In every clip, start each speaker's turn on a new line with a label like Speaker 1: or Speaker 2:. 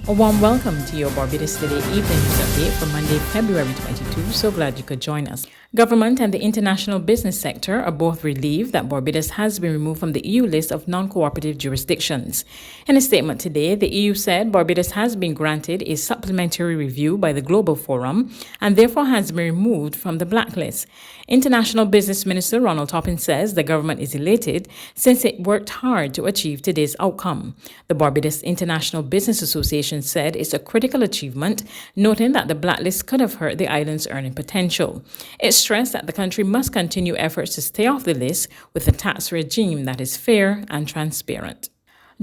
Speaker 1: A warm welcome to your Barbados Today Evening News Update for Monday, February 22. So glad you could join us. Government and the international business sector are both relieved that Barbados has been removed from the EU list of non-cooperative jurisdictions. In a statement today, the EU said Barbados has been granted a supplementary review by the Global Forum and therefore has been removed from the blacklist. International Business Minister Ronald Toppin says the government is elated since it worked hard to achieve today's outcome. The Barbados International Business Association said it's a critical achievement, noting that the blacklist could have hurt the island's earning potential. It stressed that the country must continue efforts to stay off the list with a tax regime that is fair and transparent.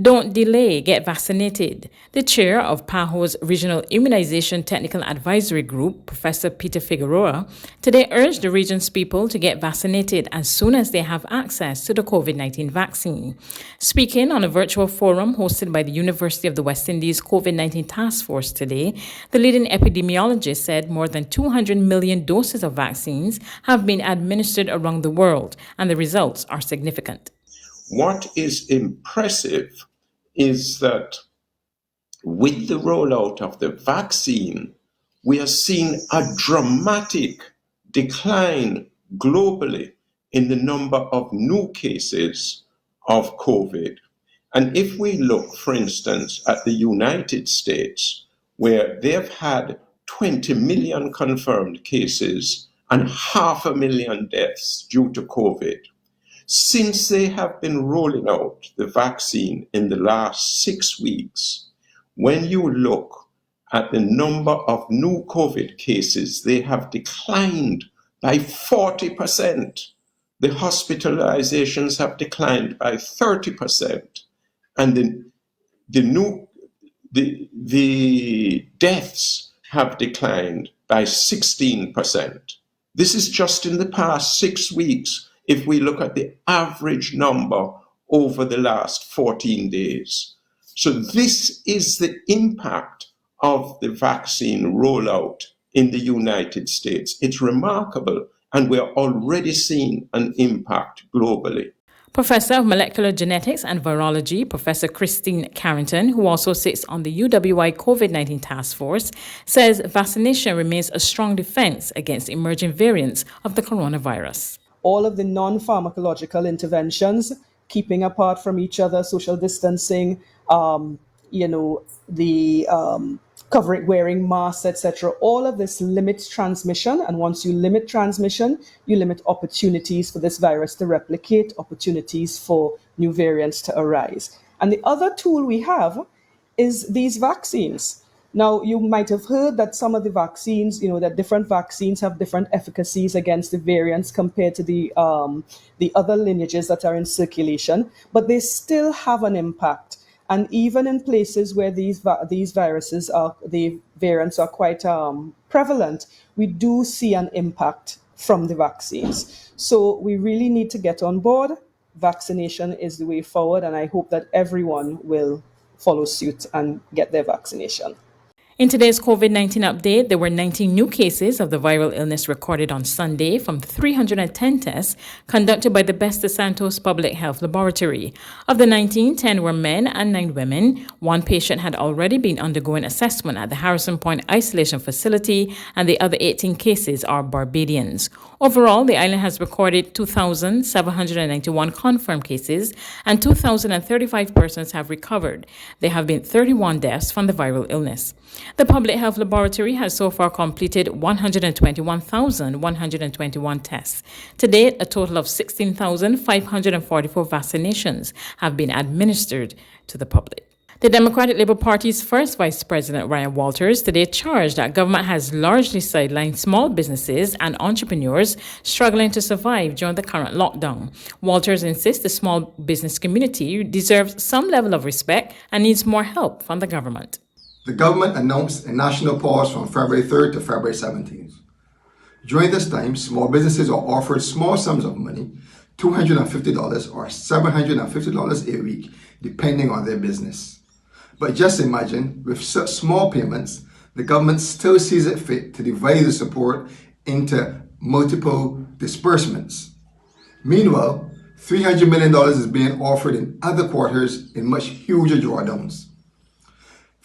Speaker 1: Don't delay, get vaccinated. The chair of PAHO's Regional Immunization Technical Advisory Group, Professor Peter Figueroa, today urged the region's people to get vaccinated as soon as they have access to the COVID-19 vaccine. Speaking on a virtual forum hosted by the University of the West Indies COVID-19 Task Force today, the leading epidemiologist said more than 200 million doses of vaccines have been administered around the world, and the results are significant.
Speaker 2: What is impressive is that with the rollout of the vaccine, we are seeing a dramatic decline globally in the number of new cases of COVID. And if we look, for instance, at the United States, where they've had 20 million confirmed cases and 500,000 deaths due to COVID, since they have been rolling out the vaccine in the last 6 weeks, when you look at the number of new COVID cases, they have declined by 40%. The hospitalizations have declined by 30%. And the deaths have declined by 16%. This is just in the past 6 weeks. If we look at the average number over the last 14 days. So this is the impact of the vaccine rollout in the United States. It's remarkable, and we're already seeing an impact globally.
Speaker 1: Professor of Molecular Genetics and Virology, Professor Christine Carrington, who also sits on the UWI COVID-19 Task Force, says vaccination remains a strong defense against emerging variants of the coronavirus.
Speaker 3: All of the non-pharmacological interventions, keeping apart from each other, social distancing, covering, wearing masks, etc. All of this limits transmission. And once you limit transmission, you limit opportunities for this virus to replicate, opportunities for new variants to arise. And the other tool we have is these vaccines. Now, you might have heard that some of the vaccines, that different vaccines have different efficacies against the variants compared to the other lineages that are in circulation, but they still have an impact. And even in places where these viruses the variants are quite prevalent, we do see an impact from the vaccines. So we really need to get on board. Vaccination is the way forward, and I hope that everyone will follow suit and get their vaccination.
Speaker 1: In today's COVID-19 update, there were 19 new cases of the viral illness recorded on Sunday from 310 tests conducted by the Best Santos Public Health Laboratory. Of the 19, 10 were men and 9 women. One patient had already been undergoing assessment at the Harrison Point Isolation Facility, and the other 18 cases are Barbadians. Overall, the island has recorded 2,791 confirmed cases, and 2,035 persons have recovered. There have been 31 deaths from the viral illness. The Public Health Laboratory has so far completed 121,121 tests. To date, a total of 16,544 vaccinations have been administered to the public. The Democratic Labour Party's first Vice President, Ryan Walters, today charged that government has largely sidelined small businesses and entrepreneurs struggling to survive during the current lockdown. Walters insists the small business community deserves some level of respect and needs more help from the government.
Speaker 4: The government announced a national pause from February 3rd to February 17th. During this time, small businesses are offered small sums of money, $250 or $750 a week, depending on their business. But just imagine, with such small payments, the government still sees it fit to divide the support into multiple disbursements. Meanwhile, $300 million is being offered in other quarters in much huger drawdowns.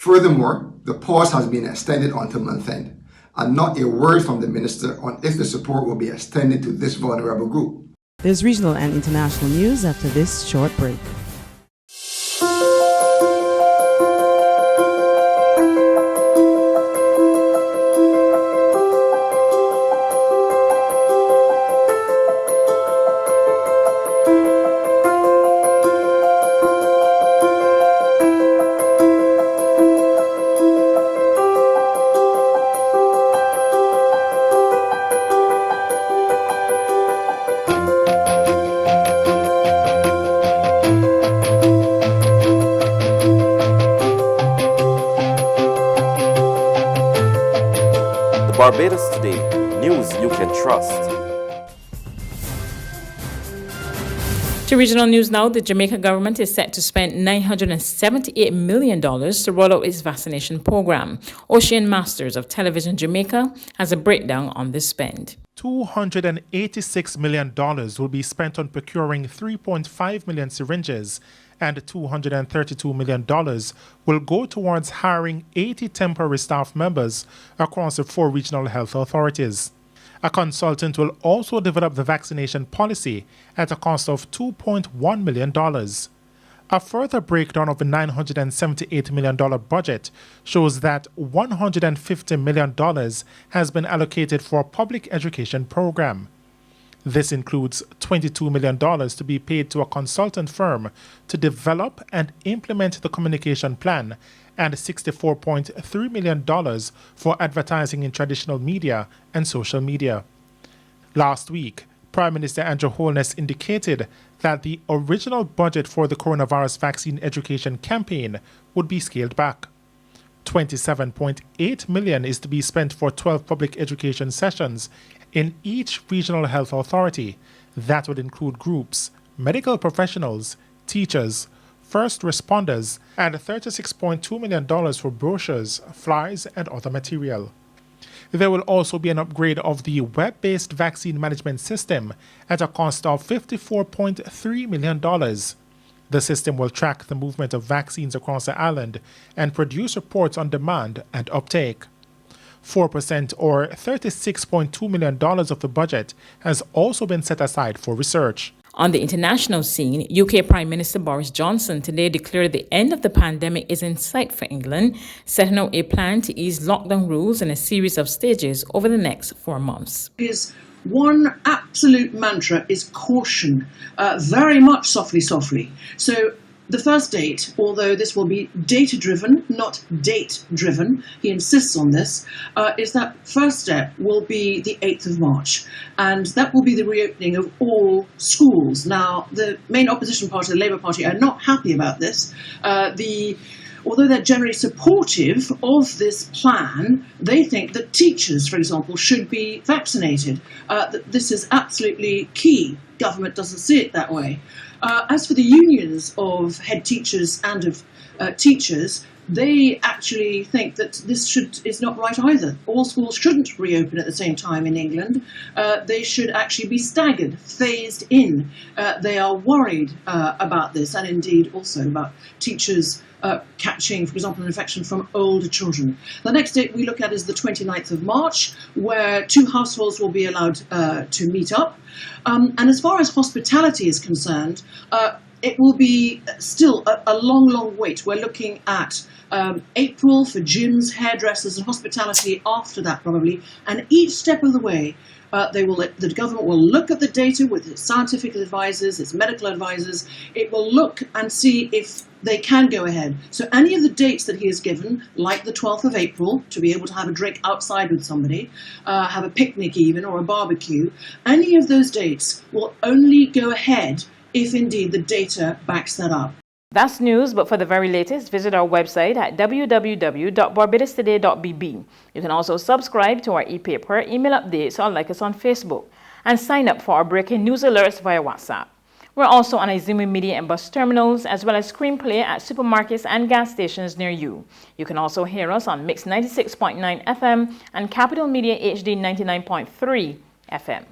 Speaker 4: Furthermore, the pause has been extended until month end, and not a word from the minister on if the support will be extended to this vulnerable group.
Speaker 5: There's regional and international news after this short break.
Speaker 6: Barbados Today, news you can trust.
Speaker 1: To regional news now, the Jamaica government is set to spend $978 million to roll out its vaccination program. Ocean Masters of Television Jamaica has a breakdown on this spend.
Speaker 7: $286 million will be spent on procuring 3.5 million syringes, and $232 million will go towards hiring 80 temporary staff members across the 4 regional health authorities. A consultant will also develop the vaccination policy at a cost of $2.1 million. A further breakdown of the $978 million budget shows that $150 million has been allocated for a public education program. This includes $22 million to be paid to a consultant firm to develop and implement the communication plan, and $64.3 million for advertising in traditional media and social media. Last week, Prime Minister Andrew Holness indicated that the original budget for the coronavirus vaccine education campaign would be scaled back. $27.8 million is to be spent for 12 public education sessions in each regional health authority. That would include groups, medical professionals, teachers, first responders, and $36.2 million for brochures, flyers, and other material. There will also be an upgrade of the web-based vaccine management system at a cost of $54.3 million. The system will track the movement of vaccines across the island and produce reports on demand and uptake. 4% or $36.2 million of the budget has also been set aside for research.
Speaker 1: On the international scene, UK Prime Minister Boris Johnson today declared the end of the pandemic is in sight for England, setting out a plan to ease lockdown rules in a series of stages over the next 4 months.
Speaker 8: His one absolute mantra is caution, very much softly, softly. So the first date, although this will be data-driven, not date-driven, he insists on this, is that first step will be the 8th of March. And that will be the reopening of all schools. Now, the main opposition party, the Labour Party, are not happy about this. Although they're generally supportive of this plan, they think that teachers, for example, should be vaccinated. That this is absolutely key. Government doesn't see it that way. As for the unions of head teachers and of teachers, they actually think that this is not right either. All schools shouldn't reopen at the same time in England. They should actually be staggered, phased in. They are worried about this, and indeed also about teachers catching, for example, an infection from older children. The next date we look at is the 29th of March, where 2 households will be allowed to meet up. And as far as hospitality is concerned, it will be still a long, long wait. We're looking at April for gyms, hairdressers, and hospitality after that probably. And each step of the way, the government will look at the data with its scientific advisors, its medical advisors. It will look and see if they can go ahead. So any of the dates that he has given, like the 12th of April, to be able to have a drink outside with somebody, have a picnic even, or a barbecue, any of those dates will only go ahead if indeed the data backs that up.
Speaker 1: That's news, but for the very latest, visit our website at www.barbadostoday.bb. You can also subscribe to our e-paper, email updates, or like us on Facebook, and sign up for our breaking news alerts via WhatsApp. We're also on Izumi Media and bus terminals, as well as screenplay at supermarkets and gas stations near you. You can also hear us on Mix 96.9 FM and Capital Media HD 99.3 FM.